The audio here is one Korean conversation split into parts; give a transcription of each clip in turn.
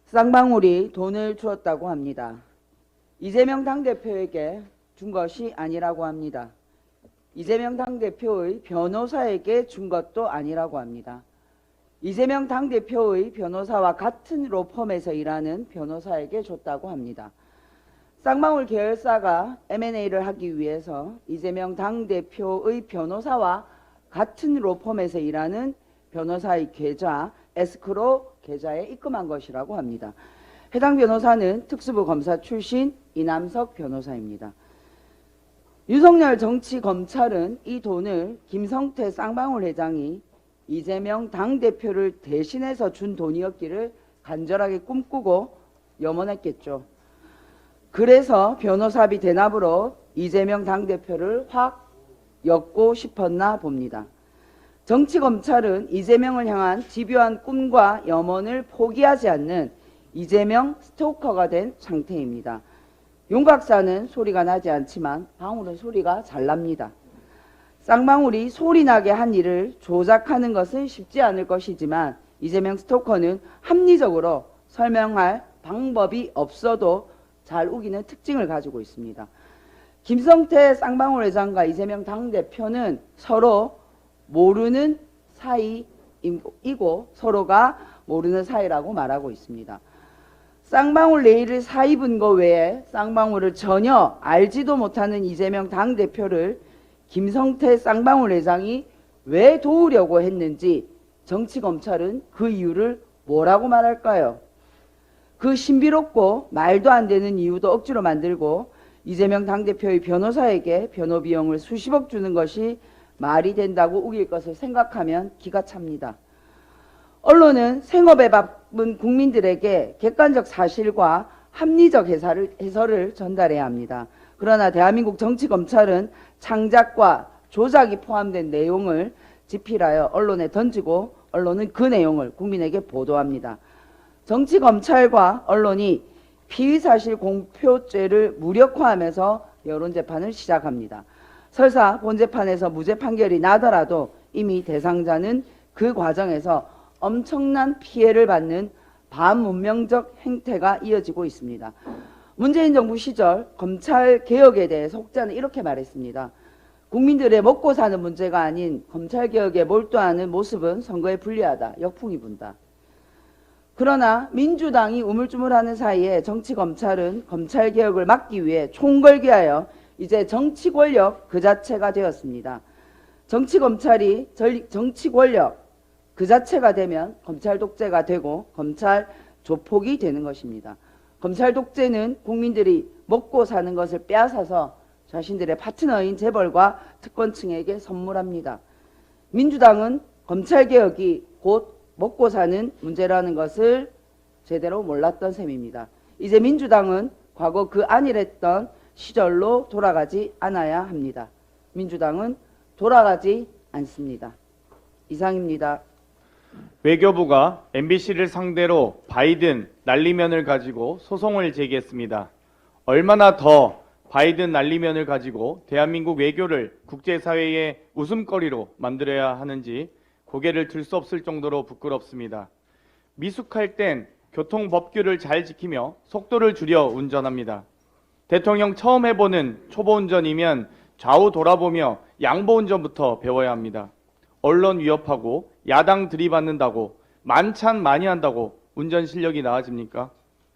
쌍방울이 돈을 주었다고 합니다. 이재명 당대표에게 준 것이 아니라고 합니다. 이재명 당대표의 변호사에게 준 것도 아니라고 합니다. 이재명 당대표의 변호사와 같은 로펌에서 일하는 변호사에게 줬다고 합니다. 쌍방울 계열사가 M&A를 하기 위해서 이재명 당대표의 변호사와 같은 로펌에서 일하는 변호사의 계좌, 에스크로 계좌에 입금한 것이라고 합니다. 해당 변호사는 특수부 검사 출신 이남석 변호사입니다. 윤석열 정치검찰은 이 돈을 김성태 쌍방울 회장이 이재명 당대표를 대신해서 준 돈이었기를 간절하게 꿈꾸고 염원했겠죠. 그래서 변호사비 대납으로 이재명 당대표를 확 엮고 싶었나 봅니다. 정치검찰은 이재명을 향한 집요한 꿈과 염원을 포기하지 않는 이재명 스토커가 된 상태입니다. 용각사는 소리가 나지 않지만 방울은 소리가 잘 납니다. 쌍방울이 소리나게 한 일을 조작하는 것은 쉽지 않을 것이지만 이재명 스토커는 합리적으로 설명할 방법이 없어도 잘 우기는 특징을 가지고 있습니다. 김성태 쌍방울 회장과 이재명 당대표는 서로 모르는 사이이고 서로가 모르는 사이라고 말하고 있습니다. 쌍방울 내일을 사입은 것 외에 쌍방울을 전혀 알지도 못하는 이재명 당대표를 김성태 쌍방울 회장이 왜 도우려고 했는지 정치검찰은 그 이유를 뭐라고 말할까요? 그 신비롭고 말도 안 되는 이유도 억지로 만들고 이재명 당대표의 변호사에게 변호 비용을 수십억 주는 것이 말이 된다고 우길 것을 생각하면 기가 찹니다. 언론은 생업에 바쁜 국민들에게 객관적 사실과 합리적 해설을 전달해야 합니다. 그러나 대한민국 정치검찰은 창작과 조작이 포함된 내용을 집필하여 언론에 던지고 언론은 그 내용을 국민에게 보도합니다. 정치검찰과 언론이 피의사실 공표죄를 무력화하면서 여론재판을 시작합니다. 설사 본재판에서 무죄 판결이 나더라도 이미 대상자는 그 과정에서 엄청난 피해를 받는 반문명적 행태가 이어지고 있습니다. 문재인 정부 시절 검찰개혁에 대해 혹자는 이렇게 말했습니다. 국민들의 먹고 사는 문제가 아닌 검찰개혁에 몰두하는 모습은 선거에 불리하다. 역풍이 분다. 그러나 민주당이 우물쭈물하는 사이에 정치검찰은 검찰개혁을 막기 위해 총궐기하여 이제 정치권력 그 자체가 되었습니다. 정치검찰이 정치권력 그 자체가 되면 검찰 독재가 되고 검찰 조폭이 되는 것입니다. 검찰 독재는 국민들이 먹고 사는 것을 빼앗아서 자신들의 파트너인 재벌과 특권층에게 선물합니다. 민주당은 검찰개혁이 곧 먹고 사는 문제라는 것을 제대로 몰랐던 셈입니다. 이제 민주당은 과거 그 안일했던 시절로 돌아가지 않아야 합니다. 민주당은 돌아가지 않습니다. 이상입니다. 외교부가 MBC를 상대로 바이든 난리면을 가지고 소송을 제기했습니다. 얼마나 더 바이든 난리면을 가지고 대한민국 외교를 국제사회의 웃음거리로 만들어야 하는지 고개를 들 수 없을 정도로 부끄럽습니다. 미숙할 땐 교통법규를 잘 지키며 속도를 줄여 운전합니다. 대통령 처음 해보는 초보 운전이면 좌우 돌아보며 양보 운전부터 배워야 합니다. 언론 위협하고 야당 들이받는다고 만찬 많이 한다고 운전 실력이 나아집니까?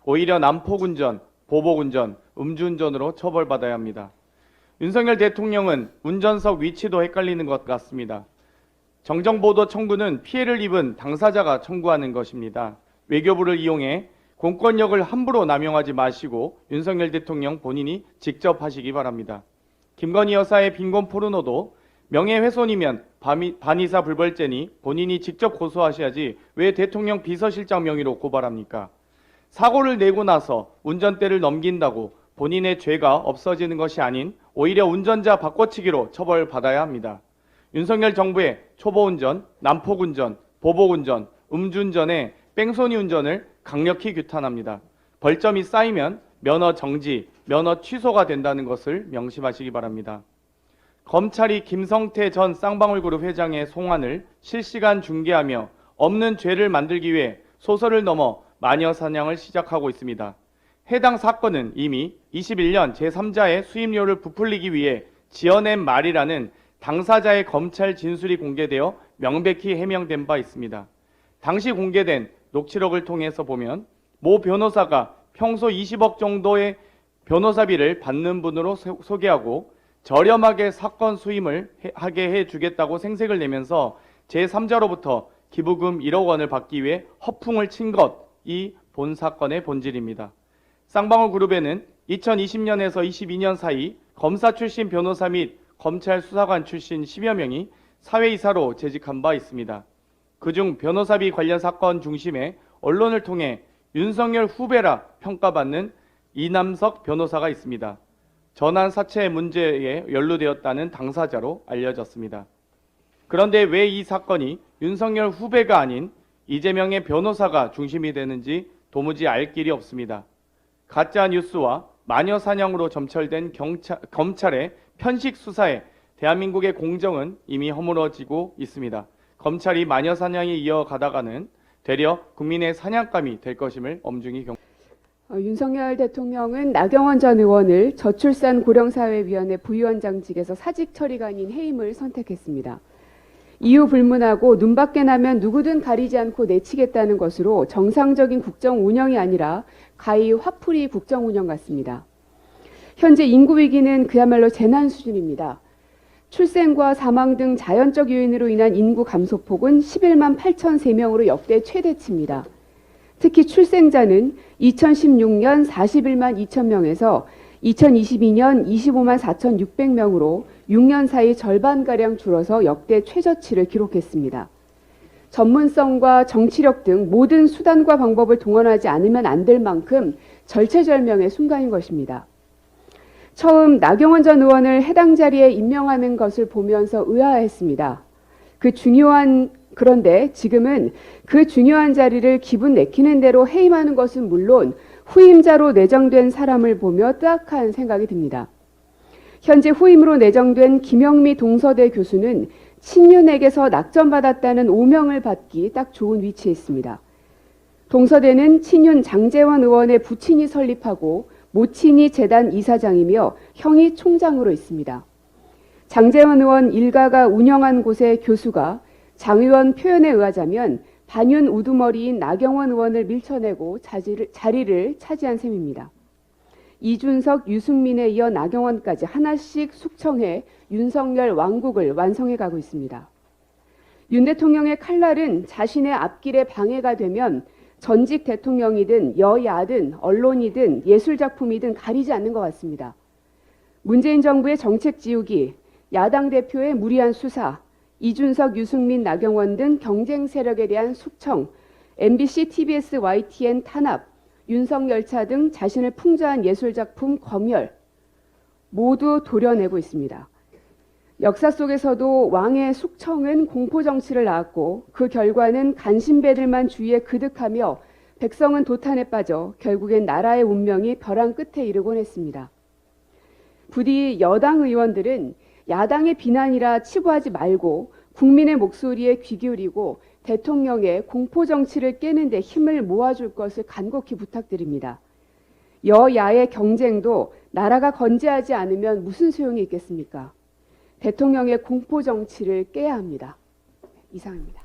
오히려 난폭운전, 보복운전, 음주운전으로 처벌받아야 합니다. 윤석열 대통령은 운전석 위치도 헷갈리는 것 같습니다. 정정보도 청구는 피해를 입은 당사자가 청구하는 것입니다. 외교부를 이용해 공권력을 함부로 남용하지 마시고 윤석열 대통령 본인이 직접 하시기 바랍니다. 김건희 여사의 빈곤 포르노도 명예훼손이면 반의사 불벌죄니 본인이 직접 고소하셔야지 왜 대통령 비서실장 명의로 고발합니까? 사고를 내고 나서 운전대를 넘긴다고 본인의 죄가 없어지는 것이 아닌 오히려 운전자 바꿔치기로 처벌받아야 합니다. 윤석열 정부의 초보운전, 난폭운전, 보복운전, 음주운전에 뺑소니 운전을 강력히 규탄합니다. 벌점이 쌓이면 면허 정지, 면허 취소가 된다는 것을 명심하시기 바랍니다. 검찰이 김성태 전 쌍방울그룹 회장의 송환을 실시간 중계하며 없는 죄를 만들기 위해 소설을 넘어 마녀 사냥을 시작하고 있습니다. 해당 사건은 이미 21년 제3자의 수임료를 부풀리기 위해 지어낸 말이라는 당사자의 검찰 진술이 공개되어 명백히 해명된 바 있습니다. 당시 공개된 녹취록을 통해서 보면 모 변호사가 평소 20억 정도의 변호사비를 받는 분으로 소개하고 저렴하게 사건 수임을 하게 해주겠다고 생색을 내면서 제3자로부터 기부금 1억 원을 받기 위해 허풍을 친 것이 본 사건의 본질입니다. 쌍방울 그룹에는 2020년에서 22년 사이 검사 출신 변호사 및 검찰 수사관 출신 10여 명이 사회이사로 재직한 바 있습니다. 그중 변호사비 관련 사건 중심에 언론을 통해 윤석열 후배라 평가받는 이남석 변호사가 있습니다. 전환 사채 문제에 연루되었다는 당사자로 알려졌습니다. 그런데 왜 이 사건이 윤석열 후배가 아닌 이재명의 변호사가 중심이 되는지 도무지 알 길이 없습니다. 가짜 뉴스와 마녀 사냥으로 점철된 검찰의 편식 수사에 대한민국의 공정은 이미 허물어지고 있습니다. 검찰이 마녀 사냥에 이어가다가는 되려 국민의 사냥감이 될 것임을 엄중히 윤석열 대통령은 나경원 전 의원을 저출산 고령사회위원회 부위원장직에서 사직 처리가 아닌 해임을 선택했습니다. 이유 불문하고 눈밖에 나면 누구든 가리지 않고 내치겠다는 것으로 정상적인 국정 운영이 아니라 가히 화풀이 국정 운영 같습니다. 현재 인구 위기는 그야말로 재난 수준입니다. 출생과 사망 등 자연적 요인으로 인한 인구 감소폭은 11만 8,003명으로 역대 최대치입니다. 특히 출생자는 2016년 41만 2천 명에서 2022년 25만 4,600명으로 6년 사이 절반가량 줄어서 역대 최저치를 기록했습니다. 전문성과 정치력 등 모든 수단과 방법을 동원하지 않으면 안 될 만큼 절체절명의 순간인 것입니다. 처음 나경원 전 의원을 해당 자리에 임명하는 것을 보면서 의아했습니다. 그런데 지금은 그 중요한 자리를 기분 내키는 대로 해임하는 것은 물론 후임자로 내정된 사람을 보며 뜨악한 생각이 듭니다. 현재 후임으로 내정된 김영미 동서대 교수는 친윤에게서 낙점받았다는 오명을 받기 딱 좋은 위치에 있습니다. 동서대는 친윤 장제원 의원의 부친이 설립하고 모친이 재단 이사장이며 형이 총장으로 있습니다. 장제원 의원 일가가 운영한 곳의 교수가 장 의원 표현에 의하자면 반윤 우두머리인 나경원 의원을 밀쳐내고 자리를 차지한 셈입니다. 이준석, 유승민에 이어 나경원까지 하나씩 숙청해 윤석열 왕국을 완성해 가고 있습니다. 윤 대통령의 칼날은 자신의 앞길에 방해가 되면 전직 대통령이든 여야든 언론이든 예술작품이든 가리지 않는 것 같습니다. 문재인 정부의 정책 지우기, 야당 대표의 무리한 수사, 이준석, 유승민, 나경원 등 경쟁 세력에 대한 숙청, MBC, TBS, YTN 탄압, 윤석열차 등 자신을 풍자한 예술작품 검열 모두 도려내고 있습니다. 역사 속에서도 왕의 숙청은 공포정치를 낳았고 그 결과는 간신배들만 주위에 그득하며 백성은 도탄에 빠져 결국엔 나라의 운명이 벼랑 끝에 이르곤 했습니다. 부디 여당 의원들은 야당의 비난이라 치부하지 말고 국민의 목소리에 귀 기울이고 대통령의 공포정치를 깨는 데 힘을 모아줄 것을 간곡히 부탁드립니다. 여야의 경쟁도 나라가 건재하지 않으면 무슨 소용이 있겠습니까? 대통령의 공포정치를 깨야 합니다. 이상입니다.